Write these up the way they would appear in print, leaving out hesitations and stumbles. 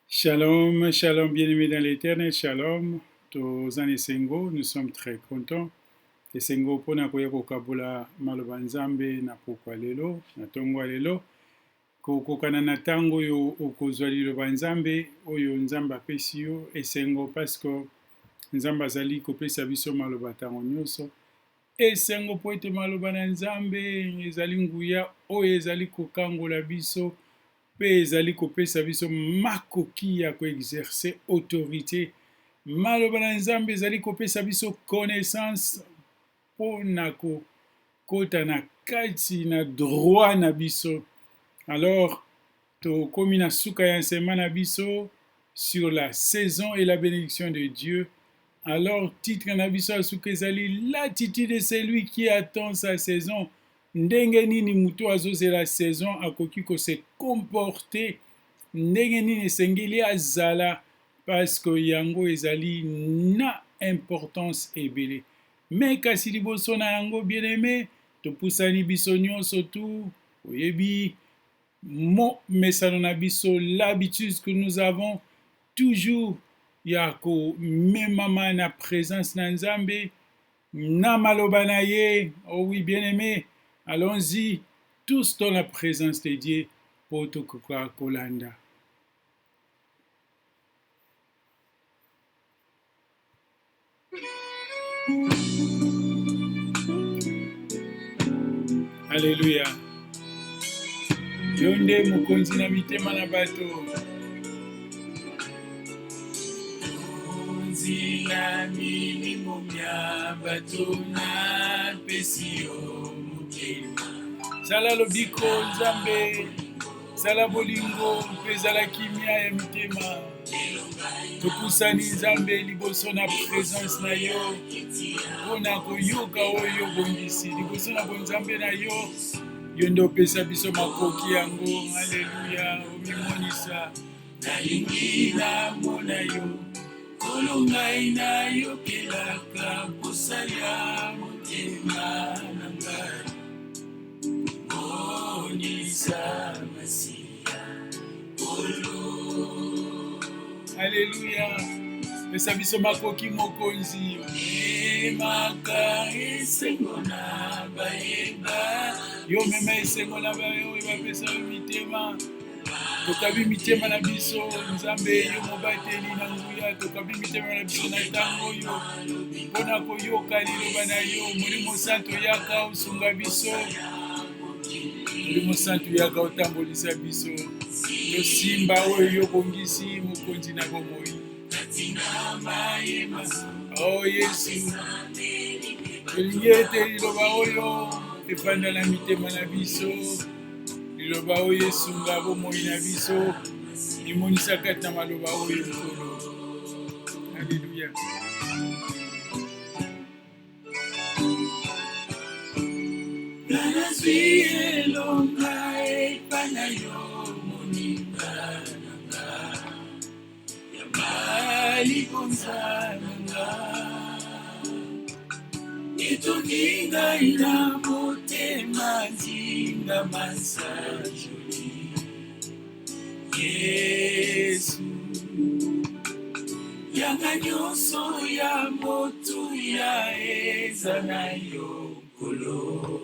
Shalom, shalom, bien-aimés dans l'éternel, shalom. Tozan esengo, nous sommes très contents. Esengo pona koya kokabula maloba nzambe na pokwa lelo, na tongo lelo. Kokokana na tango oyo okozwa liloba nzambe, oyo nzambe apesi yo, esengo parce que nzambe azali kopesa biso maloba tango nyonso. Esengo po ete maloba na nzambe ezali nguya oyo ezali kokangola biso, mpe ezali kopesa biso makoki ya koexerce autorité. Maloba na nzambe ezali kopesa biso connaissance mpo na kokota na kati na droit na biso. Alors tokomi na suka ya nsema na biso sur la saison et la bénédiction de Dieu. Alors titre na biso ya suka ezali l'attitude de celui qui attend sa saison. Ndenge nini mutu azozela saison akoki kose comporter, ndenge nini esengeli azala, parce que yango ezali na importance ebele. Mais kasi liboso na yango bien-aimé, topusani biso nyonso tu, oyebi mesano na biso, l'habitude que nous avons toujours ya komemama na présence na Nzambe, na maloba na ye. Oh oui, bien-aimé, allons-y tous dans la présence de Dieu pour tokoka kolanda. Alléluia. Yo nde mokonzi na mitema na bato. Nzila milimo mya bato na pesi yo motema. Zala lobiko Nzambe, zala bolingo mpe zala kimia ya mitema. Topusani Nzambe liboso na présence na yo, mpona koyoka oyo bongisi liboso na bonzambe na yo. Yo nde opesa biso makoki yango. Haleluya, omimonisa. Nalingi namona yo, kolo ngai nayokelaka posa ya motema na ngai. Monisa masiya kolo. Alléluia. Pesa biso makoki mokonzi. Emaka esengo na bayeba. Yo mema esengo na bayeba pesa mitema. Tokabi mitema na biso Nzambe yo mobateli na nguya. Tokabi mitema na biso na tango yo, mpona koyoka liloba na yo. Molimo santo yaka osunga biso, molimo santo yaka otambolisa biso. Yo simba oyo yobongisi mokonzi na bomoi. Oh Yesu, tolingi ete liloba oyo efanda na mitema na biso, liloba oyo esunga bomoi na biso, imonisa kati na maloba oyo nkolo. Alléluia. Nazwi elonga epana yo moninga nanga, yamali bonza nanga, etongi ngai na motema nzinga masajoli. Yesu, yanga nyonso ya motu ya eza na yo nkolo.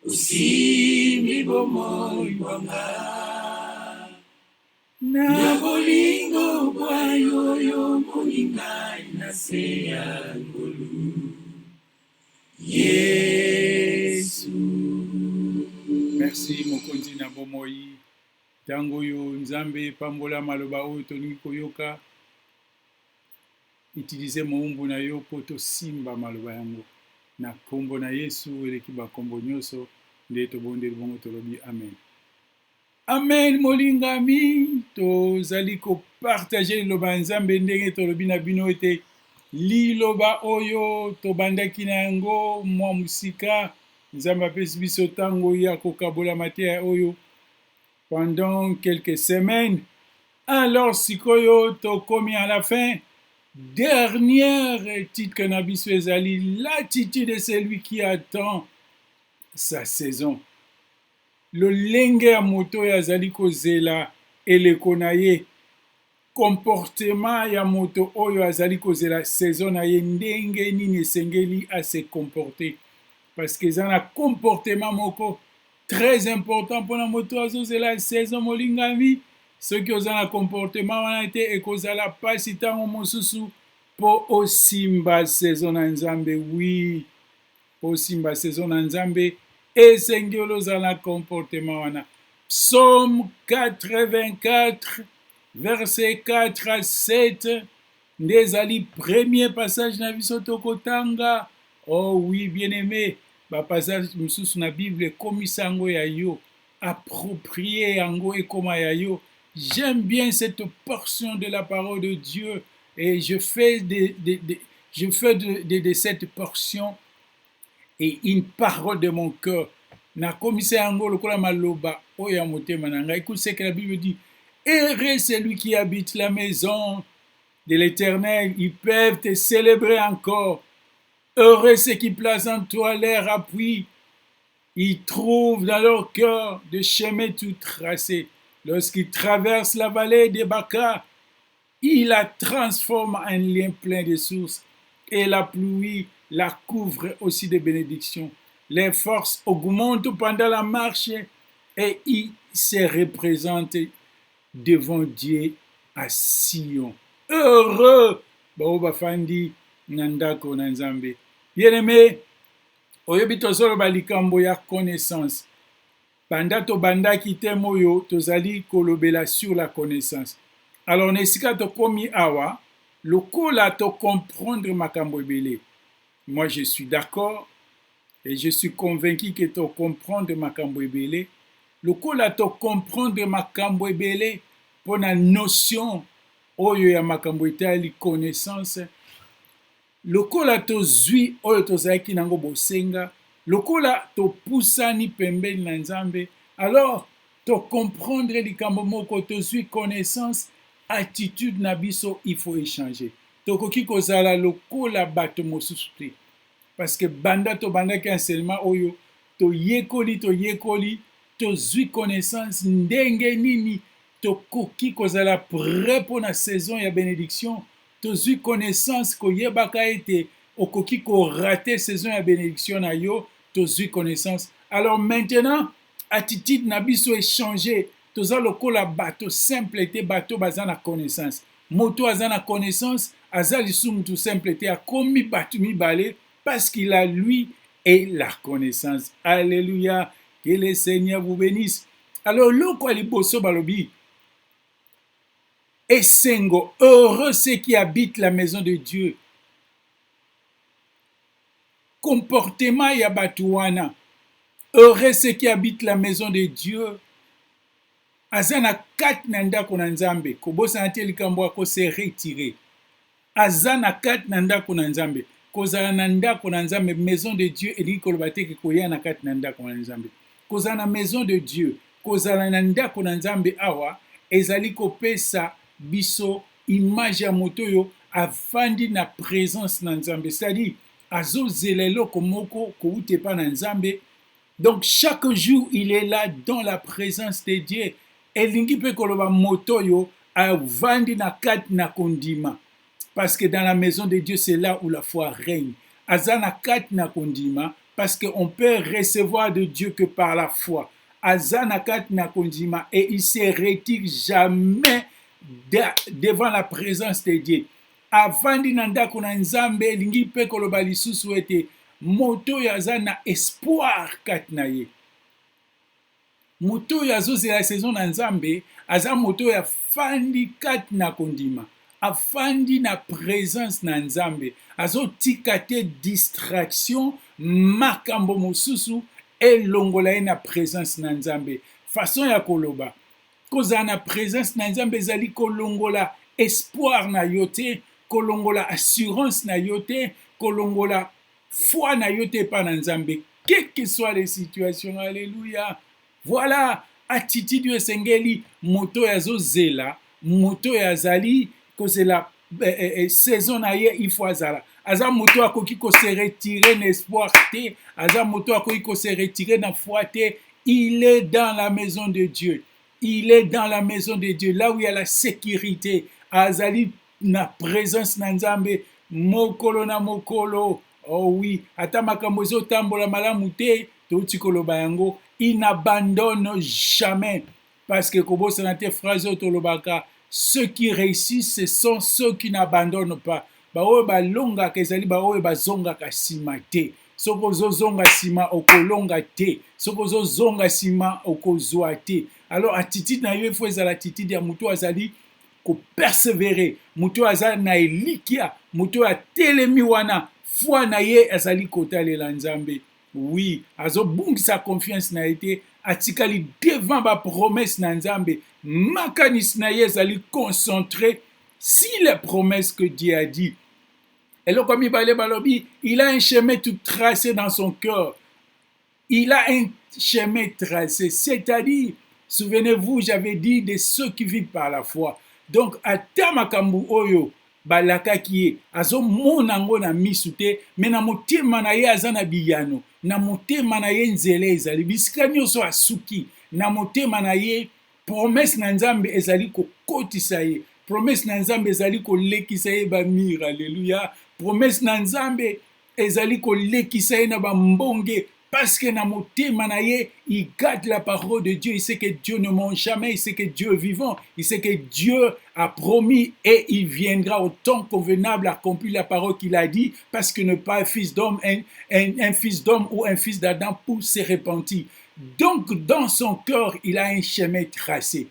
Usimbi bomoi bwanga na bolingo bwa yoyo moninga na se ya ngolu. Yesu. Merci mokonzi na bomoi. Tango yo Nzambe pambola maloba oyo tolingi koyoka, utilize moumbu na yo po tosimba maloba yango. Na kombo na Yesu eleki bakombo nyonso nde tobondeli bongo tolobi amen. Amen molingami, tozali kopartage liloba Nzambe ndenge tolobi na bino ete liloba oyo tobandaki na yango mwa musika. Nzambe apesi biso tango ya kokabola mateya oyo pendant quelques semaines. Alors sikoyo tokomi à la fin. Dernière titre na biso ezali l'attitude de celui qui attend sa saison. Lolenge ya moto azali kozela eleko na ye comportement ya moto oyo azali kozela saison na ye ndenge nini esengeli se comporter parce que eza na comportement moko très important mpona moto azozela saison molingami. Soki oza na comportement wana te ekozala pasi ntango mosusu mpo osimba saison na nzambe. Oui, mpo osimba saison na nzambe esengeli ozala na comportement wana. Psaume 84 verset 4 à 7 nde ezali premier passage na biso tokotanga. Oh oui, bien-aimé, bapassage mosusu na bible ekomisa yango ya yo, approprié yango ekoma ya yo. J'aime bien cette portion de la parole de Dieu et je fais de cette portion et une parole de mon cœur. Nakomisa yango lokola maloba oya motema na ngai. Écoute ce que la Bible dit. Heureux celui qui habite la maison de l'Éternel, ils peuvent te célébrer encore. Heureux ceux qui placent en toi leur appui. Ils trouvent dans leur cœur des chemins tout tracés. Lorsqu'ils traversent la vallée des Baca, il la transforme en un lien plein de sources. Et la pluie la couvre aussi de bénédictions. Les forces augmentent pendant la marche et il se représente devant Dieu à Sion. Heureux bao bafandi na ndako na Nzambe. Bien-aimé, oyebi tozoloba likambo ya connaissance. Banda tobandaki te moyo tozali kolobela sur la connaissance. Alors nesika tokomi awa lokola to comprendre makambo ebele. Moi je suis d'accord et je suis convaincu que to comprendre makambo ebele. Lokola to comprendre makambo ebele pona notion oyo ya makambo etali connaissance. Lokola to zwi oyo tozalaki nango bosenga. Lokola to pusani pembeni na Nzambe. Alors to comprendre likambo moko to zwi connaissance. Attitude na biso il faut échanger. Tokoki kozala lokola bato mosusu te. Parce que banda to bandaki enseignement oyo to yekoli to zwi connaissance ndenge nini tokoki kozala prêt pour na saison ya bénédiction. To zwi connaissance koyebaka ete okoki ko rater saison ya bénédiction na yo. To zwi connaissance. Alors maintenant attitude na biso échanger. Toza lokola bato simple te bato baza na connaissance. Moto aza na connaissance, aza lisumu tout simple te akomi bato mibale parce qu'il a lui et la connaissance. Alléluia. Que le Seigneur vous bénisse. Alors loko liboso balobi. Esengo, heureux ceux qui habitent la maison de Dieu. Comportement ya bato wana. Heureux ceux qui habitent la maison de Dieu. Azana kat na ndako na Nzambe kobosana te likambo ako se retirer. Azana kat na ndako na Nzambe kozala na ndako na Nzambe. Maison de Dieu elingi koloba te koya na kat na ndako na Nzambe. Kozala na maison de Dieu kozala na ndako na Nzambe awa ezali kopesa biso image ya moto yo afandi na présence na Nzambe. C'est-à-dire azozela eloko moko koute pa na Nzambe. Donc chaque jour il est là dans la présence de Dieu. Elingi pe koloba moto yo avandi na kati na kondima. Parce que dans la maison de Dieu, c'est là où la foi règne. Azana kati na kondima, parce qu'on peut recevoir de Dieu que par la foi. Azana kati na kondima, et il se retire jamais devant la présence de Dieu. Avandi na ndako na Nzambe, elingi pe koloba lisusu ete moto yo azana espoir kati na ye. Moto ya zoze la saison na Nzambe, aza moto ya fandi kati na kondima, afandi na présence na Nzambe, azo tikate distraction, makambo mosusu, elongola ye na présence na Nzambe. Façon ya koloba, koza na présence na Nzambe ezali kolongola espoir na yote, kolongola assurance na yote, kolongola foi na yote pa na Nzambe, quelles que soient les situations. Alléluia. Voilà, attitude esengeli moto ya zozela, moto ya zali kozela saison na ye il faut azala. Aza moto akoki ko se retirer n'espoir te, aza moto akoki ko se retirer na foi te. Il est dans la maison de Dieu. Il est dans la maison de Dieu, là où il y a la sécurité. azali na présence na nzambe mokolo na mokolo. Oh oui, ata makambo ezotambola malamu te touti koloba yango, il n'abandonne jamais. Parce que kobosana te phrase oyo tolobaka, ceux qui réussissent, ce sont ceux qui n'abandonnent pas. Baoyo balongaka ezali baoyo bazongaka nsima te. Soki ozozonga nsima okolonga te, soki ozozonga nsima okozwa te. Alors attitude na yo efo ezala attitude ya moto azali kopersévérer, moto azali na elikia, moto atelemi wana foi na ye azali kotalela nzambe. Oui, azobungisa confiance na ye te, atikali devant bapromesse na nzambe, makanisi na ye ezali concentré si les promesses que Dieu a dit. Eloko mibale balobi, il a un chemin tout tracé dans son cœur. Il a un chemin tracé, c'est-à-dire, souvenez-vous, j'avais dit de ceux qui vivent par la foi. Donc, ata makambu oyo balakaki ye, azomona ngo na misu te, me na motema na ye aza na biyano, na motema na ye nzela ezali, bisika nyonso asuki, na motema na ye promesse na nzambe ezali kokotisa ye, promesse na nzambe ezali kolekisa ye bamir, alléluia. Promesse na nzambe ezali kolekisa ye na bambonge, parce que na motema na ye, il garde la parole de Dieu, il sait que Dieu ne ment jamais, il sait que Dieu est vivant, il sait que Dieu a promis et il viendra au temps convenable accomplir la parole qu'il a dit, parce que ne pas un fils d'homme, un fils d'homme ou un fils d'Adam pour se repentir. Donc dans son cœur, il a un chemin tracé.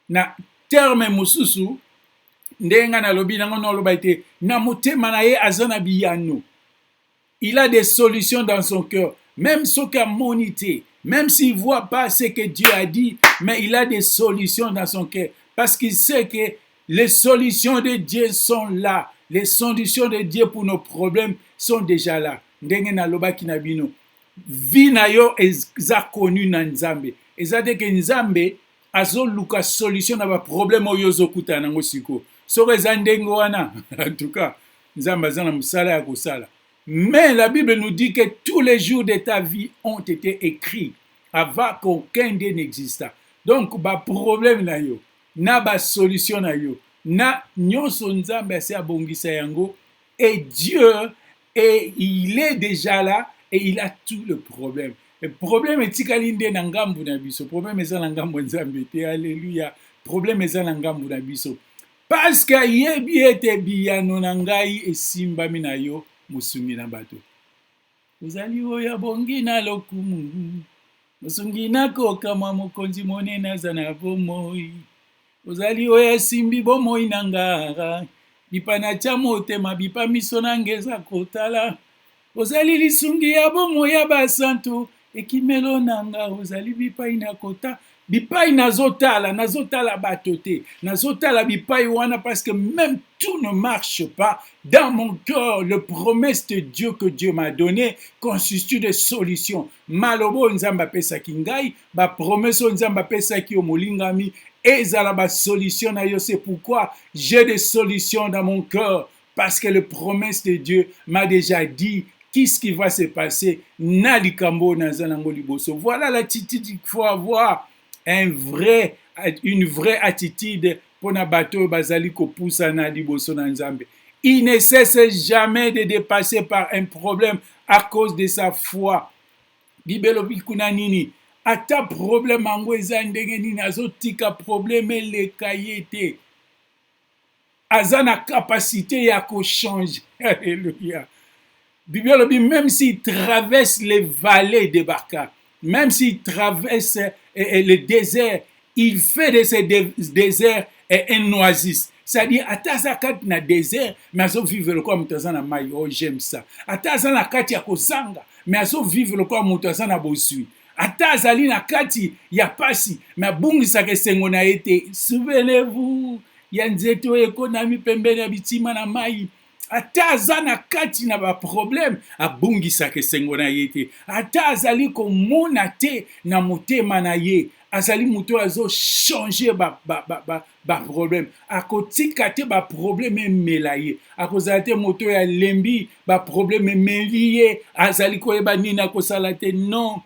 Na terme mosusu, ndenga na lobi nango no loba ite, na motema na ye azana biyano. Il a des solutions dans son cœur, même ce qu'a monité, même s'il ne voit pas ce que Dieu a dit, mais il a des solutions dans son cœur, parce qu'il sait que les solutions de Dieu sont là, les solutions de Dieu pour nos problèmes sont déjà là. Ndenge na loba kinabino, vi na yo eza connu na nzambe, eza de ke nzambe azoluka solution na ba problème oyo zokuta nango siko. Soko eza ndenge wana, en tout cas, nzambe aza na musala ya kosala. Mais la Bible nous dit que tous les jours de ta vie ont été écrits avant qu'aucun d'eux n'exista. Donc, ba problème na yo, na ba solution na yo, na nyonso nzambe ase abongisa yango, et Dieu, et il est déjà là, et il a tout le problème. Le problème est tikali nde na ngambu na biso, problème eza na ngambu nzambe te, alléluia. Problème eza na ngambu na biso. Parce que yebi ete biyano na ngai esimbami na yo, musungi na bato. Ozali oyo bongi na lokumu, musungi na kokama mokonzi monene aza na bomoi. Ozali oyo esimbi bomoi na ngara, bipa na tia motema, bipa miso na ngeza kotala. Ozali lisungi ya bomoi ya basantu, ekimelo na nga, ozali bipai na kota. Bipai nazotala bato te, nazotala bipai wana, parce que même tout ne marche pas. Dans mon cœur, le promesse de Dieu que Dieu m'a donné constitue de solutions. Malobo nzamba pesa kingai, ba promesse nzamba pesa ki omolingami, ezala ba solution na yo. C'est pourquoi j'ai des solutions dans mon cœur, parce que le promesse de Dieu m'a déjà dit qu'est-ce qui va se passer. Nalikambo nazanango liboso. Voilà l'attitude qu'il faut avoir. Une vraie attitude pour na bato bazali ko poussa na liboso na nzambe. Il ne cesse jamais de dépasser par un problème à cause de sa foi. Bibelo bikuna nini, ata problème ango eza ndenge nini azotika problème eleka ye te. Aza na capacité ya ko changer. Alléluia. Bibelo bi, même s'il traverse les vallées de Barca, même s'il traverse le désert, il fait de ce désert un oasis. C'est-à-dire, ataza kati na désert, mais azo vivre comme mutaza na mai. Oh, j'aime ça. Ataza na kati ya kozanga, mais azo vivre comme mutaza na bosui. Ataza li na kati ya pasi, mais abungisa ke sengo na ete. Souvenez-vous, ya nzeto ekonomi pembeni ya bitima na mai. Ata aza na kati na ba problème, abungisa ke sengo na ye te. Ata azali komona te na motema na ye, azali moto azo changer ba problème. Akotika te ba problème emela ye. Akozala te moto ya lembi ba problème emeli ye, azali koyeba nini akosala te. Non,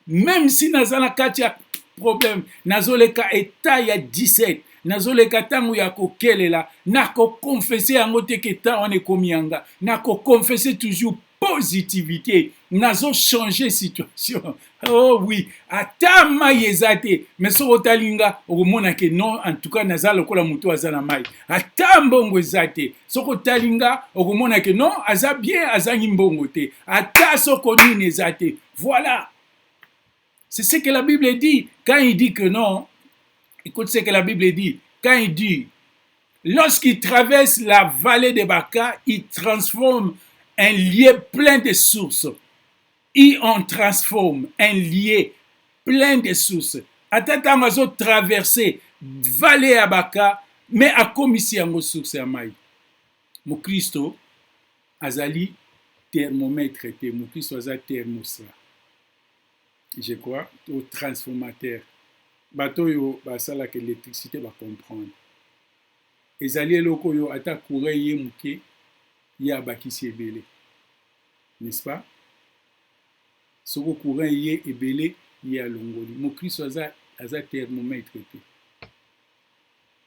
même si naza na kati ya problème, nazoleka eta ya 17, nazoleka ntango ya kokelela nakokonfese yango te ke ntango wana ekomi yanga nakokonfese toujours positivité nazochanger situation. Oh oui, ata mai eza te mais soki otali nga okomona ke non, en tout cas naza lokola moto aza na mai. Ata mbongo eza te soki otali nga okomona ke non, aza bien, azangi mbongo te. Ata soko nini eza te. Voilà, c'est ce que la Bible dit quand il dit que non. Écoute ce que la Bible dit quand il dit lorsqu'il traverse la vallée de Baca, il transforme un lieu plein de sources. Il en transforme un lieu plein de sources. Ata ntango azotraverse vallée ya Baca, mais akomisi yango source ya mai. Mokristo azali thermomètre te, mokristo aza thermostat. Je crois au transformateur. Bato oyo basalaka électricité bacomprendre. Ezali eloko oyo ata courant ye moke ye abakisi ebele. N'est-ce pas? Soko courant ye ebele ye alongoli. Mokristo aza thermomètre te.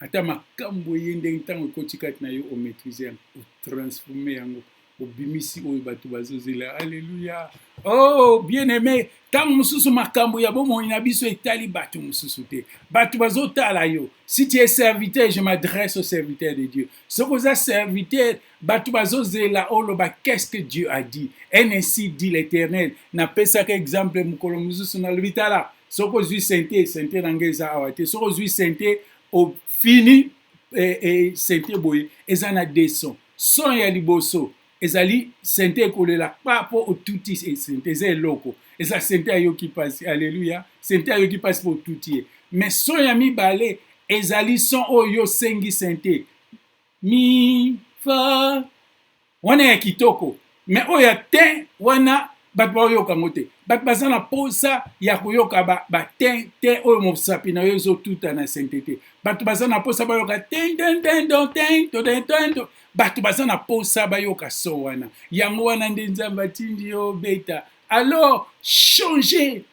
Ata makambo ye ndenge ntango ekoti kati na yo omaîtrise yango, otransforme yango, obimisi oyo bato bazozela. Alléluia. Oh bien-aimé, ntango mosusu makambo ya bomoi na biso etali bato mosusu te. Bato bazotala yo. Si tu es serviteur, je m'adresse au serviteur de Dieu. Soki oza serviteur, bato bazozela oloba qu'est-ce que Dieu a dit. Et ainsi dit l'Éternel. Napesaka exemple mokolo mosusu nalobi tala. Soki ozwi sente na ngai eza awa te. Soki ozwi sente ofini sente boye eza na deux sons. Son ya liboso ezali sente ekolela pa po otuti sente eza eloko. Eza sente ayoki pasi. Alléluia. Sente ayoki pasi po otuti. Mais son ya mibale ezali son oyo sengi sente. Mi fa wana ya kitoko. Mais oyo te wana bato bayoka ngo te. Bato baza na posa ya koyoka te oyo mosapi na yo ezotuta na sente te. Bato baza na posa bayoka bato baza na posa bayoka so wana. Yango wana nde Nzambe atindi yo beta. Alors, changer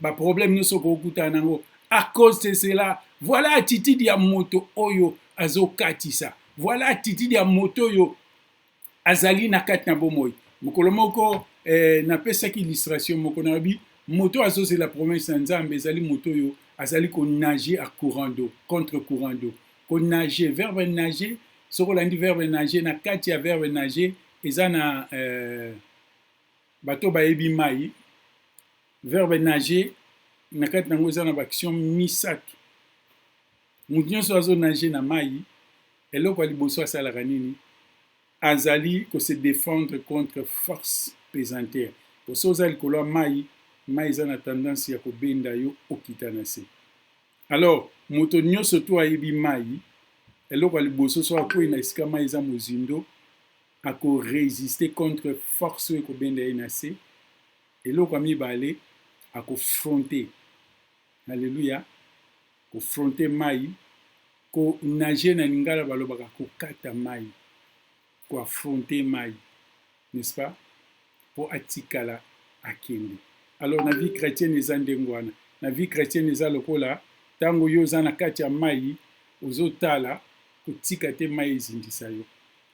ba problème nyonso kokutana nango. À cause de cela, voilà attitude ya moto oyo azokatisa. Voilà attitude ya moto oyo azali na kati na bomoi. Mokolo moko napesaki illustration moko na bi moto azozela promesse na Nzambe ezali moto oyo azali ko nager à courant d'eau, contre courant d'eau. Ko nager, verbe nager, soko landi verbe nager na kati ya verbe nager eza na bato bayebi mai. Verbe nager na kati nango eza na baction misato. Moto nyonso azo nager na mai, eloko ya liboso asalaka nini? Azali ko se défendre contre force pesanteur. Pour ça oza likolo ya mai eza na tendance ya kobenda yo okita na se. Alors moto nyonso to ayebi mai, eloko ya liboso so akoyi na esika mai eza mozindo, ako résister contre force oyo ekobenda ye na se. Eloko ya mibale akofronter. Alléluia. Kofronter mai, ko nager na lingala balobaka kokata mai, ko affronter mai, n'est-ce pas? Pour atikala akende. Alors na vie chrétienne eza ndenge wana. Na vie chrétienne eza lokola tango yo oza na kati ya mai ozotala kotika te mai ezindisa yo.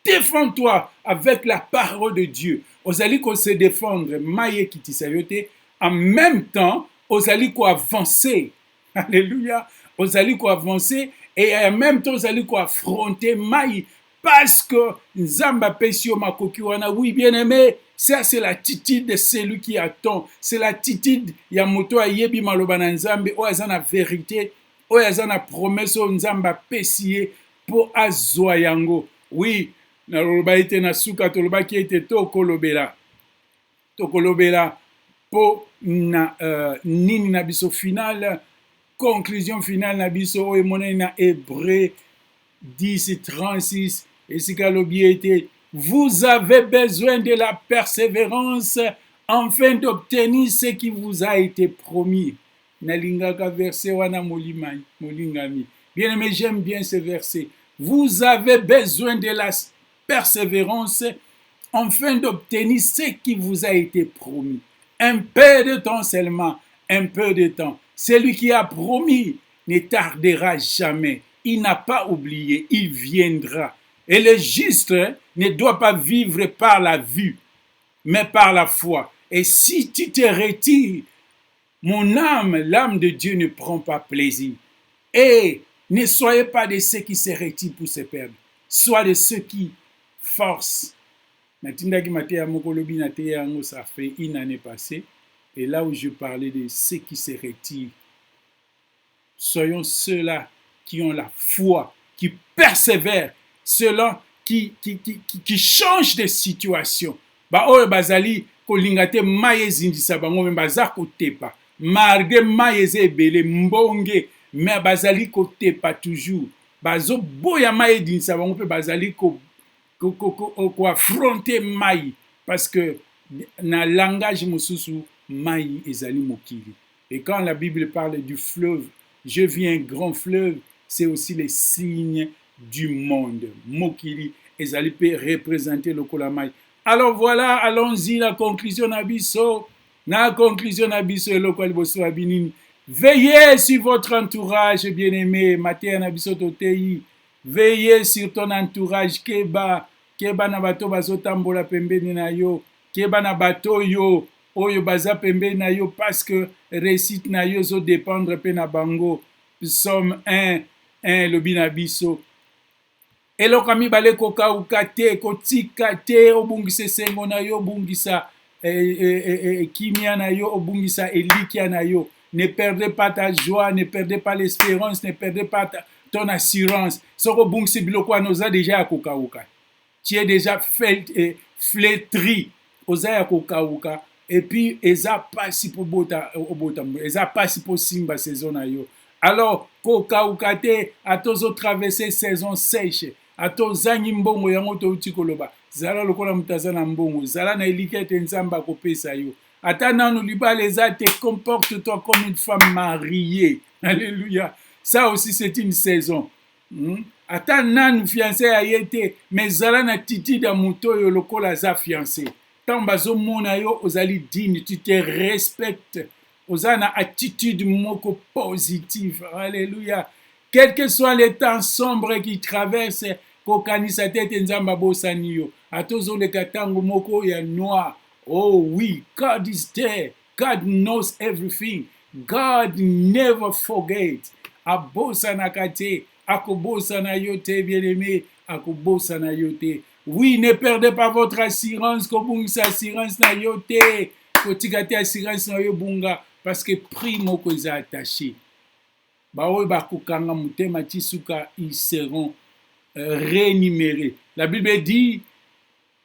Défends-toi avec la parole de Dieu. Ozali ko se défendre mai ekitisa yo te. En même temps, ozali ko avancer. Alléluia. Ozali ko avancer et en même temps ozali ko affronter mai parce que Nzambe apesi yo makoki wana. Oui, bien-aimé, ça c'est l'attitude de celui qui attend. C'est l'attitude ya moto ayebi maloba na Nzambe oyo aza na vérité, oyo aza na promesse oyo Nzambe apesi ye po azwa yango. Oui, naloba ete na suka tolobaki ete tokolobela po na nini na biso finale, conclusion finale na biso oyo emonani na Hébreux 10:36 esika lobi ete vous avez besoin de la persévérance afin d'obtenir ce qui vous a été promis. Nalingaka verset wana molingami. Bien aimé, j'aime bien ce verset. Vous avez besoin de la persévérance afin d'obtenir ce qui vous a été promis. Un peu de temps seulement, un peu de temps. Celui qui a promis ne tardera jamais. il n'a pas oublié, il viendra. Et le juste ne doit pas vivre par la vue, mais par la foi. Et si tu te retires, mon âme, l'âme de Dieu ne prend pas plaisir. Et ne soyez pas de ceux qui se retirent pour se perdre. Sois de ceux qui forcent. Ça fait une année passée. Et là où je parlais de ceux qui se retirent, soyons ceux-là qui ont la foi, qui persévèrent, ceux-là qui changent de situation. Oyo bazali kolinga te mai ezindisa bango me baza kotepa. Malgré mai eza ebele mbonge me bazali kotepa toujours. Bazoboya mai ezindisa bango mpe bazali koaffronter mai parce que na langage mosusu mai ezali mokili. Et quand la Bible parle du fleuve, je vis un grand fleuve, c'est aussi les signes du monde. Mokili ezali peut représenter le kolamai. Alors voilà, allons-y, la conclusion abisso. La conclusion abisso et le liboso abinini. Veillez sur votre entourage, bien-aimé. Matin abisso totei. Veillez sur ton entourage. Keba na bato bazotambola pembeni na yo. Keba na bato yo. Oyo baza pembeni na yo parce que réussite na yo zo dépendre pe na bango. Psaume 1, lobi na biso. Eloko mibale kokauka te, kotika te, obungisa esengo na yo, obungisa kimia na yo, obungisa elikia na yo. Ne perdez pas ta joie, ne perdez pas l'espérance, ne perdez pas ton assurance. Soko obungisa biloko wana oza déjà ya kokauka. Tu es déjà flétri, oza ya kokauka. Et puis eza pasi po bota eza pasi po simba saison na yo. Alors kokauka te, atozo traverser saison sèche. Atozangi mbongo yango touti koloba. Zala lokola mutaza na mbongo, zala na elika ete nzambe akopesa yo. Ata nanu libala eza te, comporte-toi comme une femme mariée. Alléluia. Ça aussi c'est une saison. Ata nanu fiancé aye te, mais zala na titi da moto yo lokola za fiancé. Tant bazo mona yo ozali digne, tu te respectes. Oza na attitude moko positive. Alléluia. Quels que soient les temps sombres qui traversent, kokanisa tete nzamba bosani yo. Atozoleka tango moko ya noir. Oh oui, God is there. God knows everything. God never forgets. Abosana kate, akobosana yote bien-aimé, akobosana yote. Oui, ne perdez pas votre assurance, kobungisa assurance na yote. Kotikate assurance na yo bunga, parce que prix moko eza attaché. Baoy bakukanga mutema tisuka, ils seront rémunérés. La Bible dit,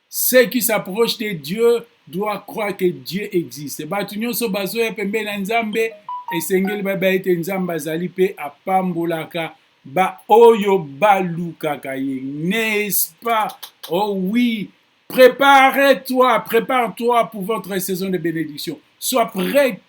ceux qui s'approchent de Dieu doivent croire que Dieu existe. Batu nyonso bazoya pembe na nzambe, esengeli baba ete nzambe azali pe apambolaka ba oyo balukaka ye. N'est-ce pas? Oh oui, prépare-toi pour votre saison de bénédiction. Sois prêt,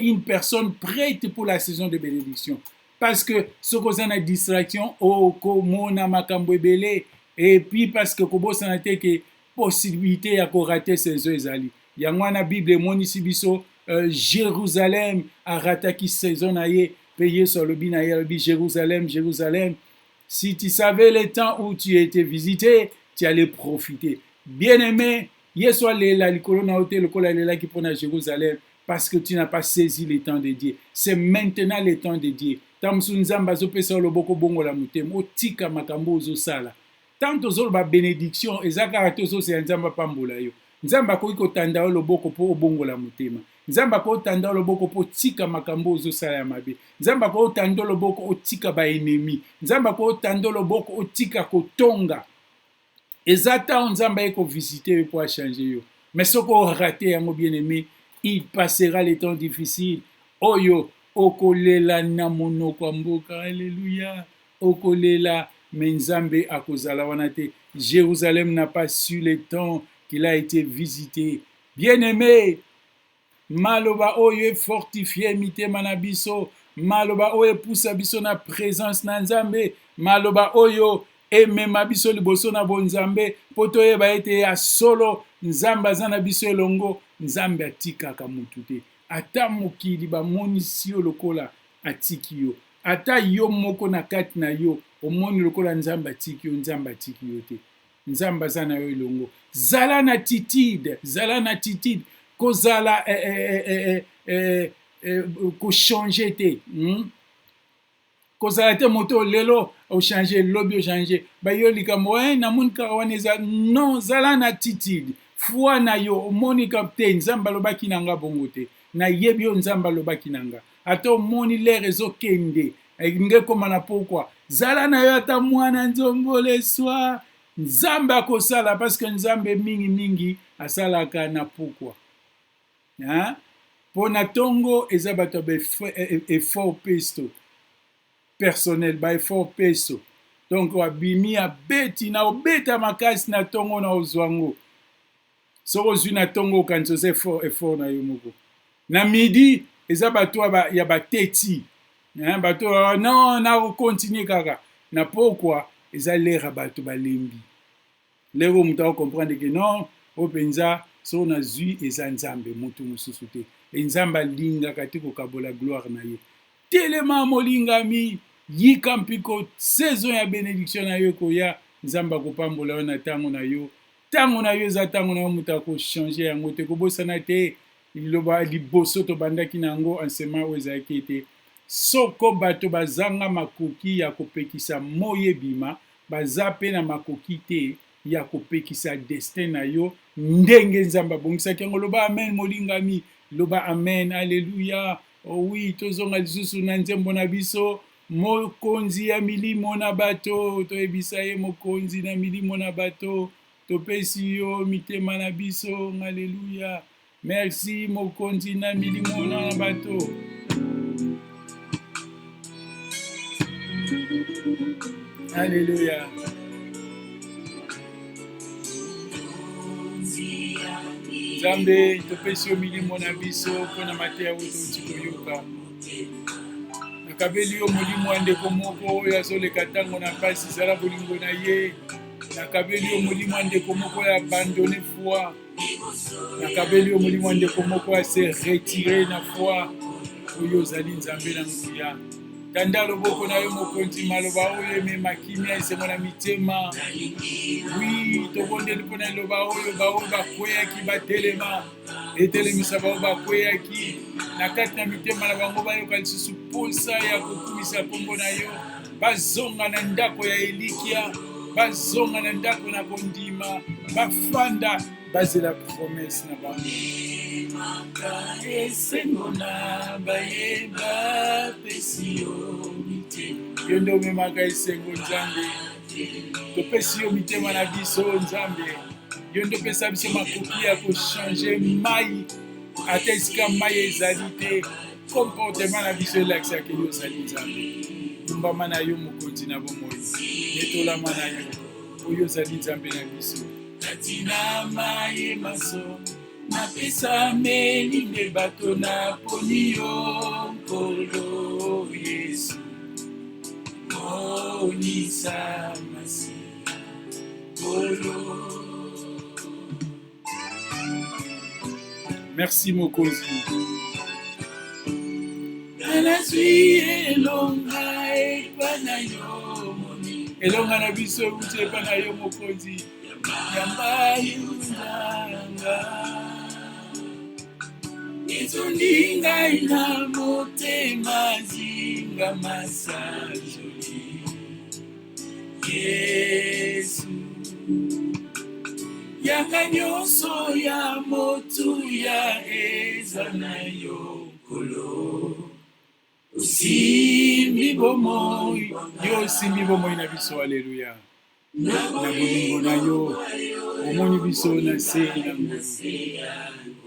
une personne prête pour la saison de bénédiction. Parce que ce qu'on a distraction, komona makambo ebele, et puis parce que kobosana te ke possibilité ya ko rater saison ezali. Yango na Bible monisi biso Jérusalem a rataki saison na ye, payé sur le bin na ye, Jérusalem, Jérusalem. Si tu savais le temps où tu étais visité, tu allais profiter. Bien-aimé, yeswa lela likolo na hotel lokola lela ki pona Jérusalem. Parce que tu n'as pas saisi le temps de Dieu. C'est maintenant le temps de Dieu. Tamsu nzamba zopesa loboko bongo la mutemo otika makambo ozosala. Tant ozoloba bénédiction ezaka tozo se nzamba pambola yo. Nzamba ko ikotanda loboko po obongo la mutema. Nzamba ko tanda loboko po tika makambo ozosala ya mabe. Nzamba ko tanda loboko otika ba ennemi. Nzamba ko tanda loboko otika kotonga. Ezata nzamba eko visiter pour changer yo. Mais soko raté yango bien-aimé, il passera les temps difficiles. Oyo, okolela na monoko mboka. Alléluia. Okolela, menzambe akozala wanate. Jérusalem n'a pas su le temps qu'il a été visité. Bien-aimé, maloba oyo fortifié mitema na biso. Maloba oyo poussa biso na présence na nzambe. Maloba oyo emema biso liboso na bonzambe. Poto yeba ete ya solo nzambe aza na biso elongo. Nzambe atikaka mutu te. Ata mokili bamonisi yo lokola atiki yo. ata yo moko na kati na yo omoni lokola nzambe atiki yo, nzambe atiki yo te. Nzambe aza na yo elongo. Zala na attitude, zala na attitude, kozala kochange te. Kozala te moto lelo ochange, lobi ochange, bayo likambo namoni kaka wana eza. Non, zala na attitude, foi na yo omoni ka te nzambe alobaki na nga bongo te, nayebi yo nzambe alobaki na nga. Ata omoni lere ezokende nge koma na pokwa, zala na yo ata mwana nzongo leswa, nzambe akosala, parce que nzambe mingi asalaka na pokwa. Po na tongo eza bato ba effort pesto personnel, ba effort peso. Donc wabimi abeti na obeta makasi na tongo na ozwango. Soko ozwi na tongo okanisi oza effort na yo moko. Na midi eza bato ya bateti. Bato non na continue kaka. Na pokwa eza lera bato balembi. Lero muta o comprendre que non, openza so na zui eza nzambe mutu mususu te. Nzambe alingaka te kokabola gloire na ye. Telema molingami yika mpiko saison ya bénédiction na yo koya, nzamba kopambola yo na tango na yo. Tango na yo eza tango na yo muta ko changer yango te, kobosana te liloba liboso to bandaki nango enseignement oyo ezalaki ete soko bato bazanga makoki ya kopekisa moye bima, baza pe na makoki te ya kopekisa destin na yo ndenge nzamba bongisaki yango. Loba amen molingami, loba amen, alleluya. Oh oui, tozonga lisusu na nzembo na biso. Mokonzi ya milimo na bato, toyebisa ye mokonzi na milimo na bato, topesi yo mitema na biso. Alleluya. Merci mokonzi na milimo na bato. Alleluya. Nzambe topesi yo milimo na biso mpona mateya oyo touti koyoka. Nakabeli yo molimo wa ndeko moko oyo azoleka ntango na pasi ezala bolingo na ye. Nakabeli yo molimo wa ndeko moko oyo abandone foi. Nakabeli yo molimo wa ndeko moko oyo ase retire na foi. Oyo ozali nzambe na nguya. Tanda loboko na yo mokonzi, maloba oyo emema kimia esengo na mitema. Oui, tobondeli mpona liloba oyo baoyo bakweyaki batelema, etelemisa baoyo bakweyaki na kati na mitema na bango, bayoka lisusu posa ya kokumisa kombo na yo, bazonga na ndako ya elikia, bazonga na ndako na kondima, bafanda bazela promese na bango. Esengo na bayeba pesi yo mitema, yo nde omemaka esengo nzambe. Topesi yo mitema na biso nzambe, yo nde opesa biso makoki ya kochange mai ata esika mai ezali te. Comportement na biso elakisaka yo ozali nzambe. Lumbama na yo mokonzi na bomoi, netolama na yo oyo ozali nzambe na biso. Kati na mai maso napesa melinde bato na poni yo nkolo Yesu. Onisa Masiya Kolo. Merci mokonzi. Nazwi elonga epa na yo moni, elonga na biso euti epa na yo mokonzi. Yamba yundanga izundi ngai na motema zinga masajoli Yesu. Yanga nyonso ya motu ya eza na yo kolo. Osimbi bomoi, yo osimbi bomoi na biso, alleluya. Na bolingo na yo, omoni biso na se na ngolu.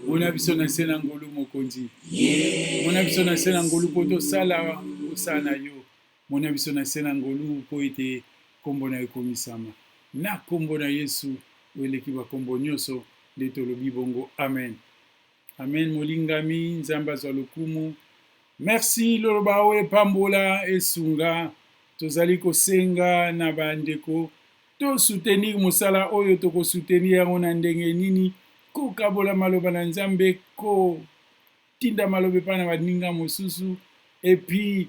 Mona biso na se na ngolu mokonzi. Mona biso na se na ngolu po tosala osala na yo. Mona biso na se na ngolu po ete kombo na ekomisama. Na kombo na Yesu weleki bakombo nyonso nde tolobi bongo amen. Amen molingami, nzambe azwa lokumu. Merci loloba oyo epambola esunga. Tozali kosenga na bandeko to soutenir mosala oyo toko soutenir yango na ndenge nini, ko kabola maloba na nzambe, ko tinda maloba pa na baninga mosusu, et puis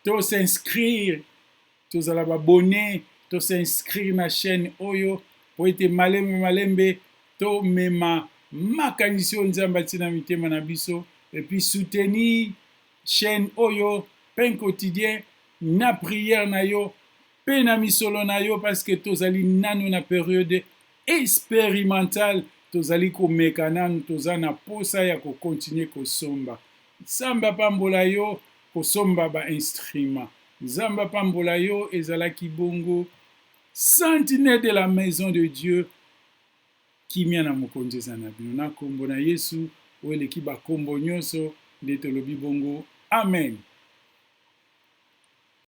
tosinscrire tozala babone tosinscrire na chaîne oyo po ete malembe tomema makanisi oyo nzambe atina mitema na biso epuis soutenir chaîne oyo pain quotidien na prière na yo mpe na misolo na yo parce que tozali nano na période expérimentale tozali komeka nanu toza na posa ya kokontinue kosomba nzambe apambola yo kosomba bainstrument nzambe apambola yo ezalaki bongo sentinelle de la maison de Dieu kimia na mokonzi eza na bino na kombo na Yesu oyo eleki bakombo nyonso nde tolobi bongo amen.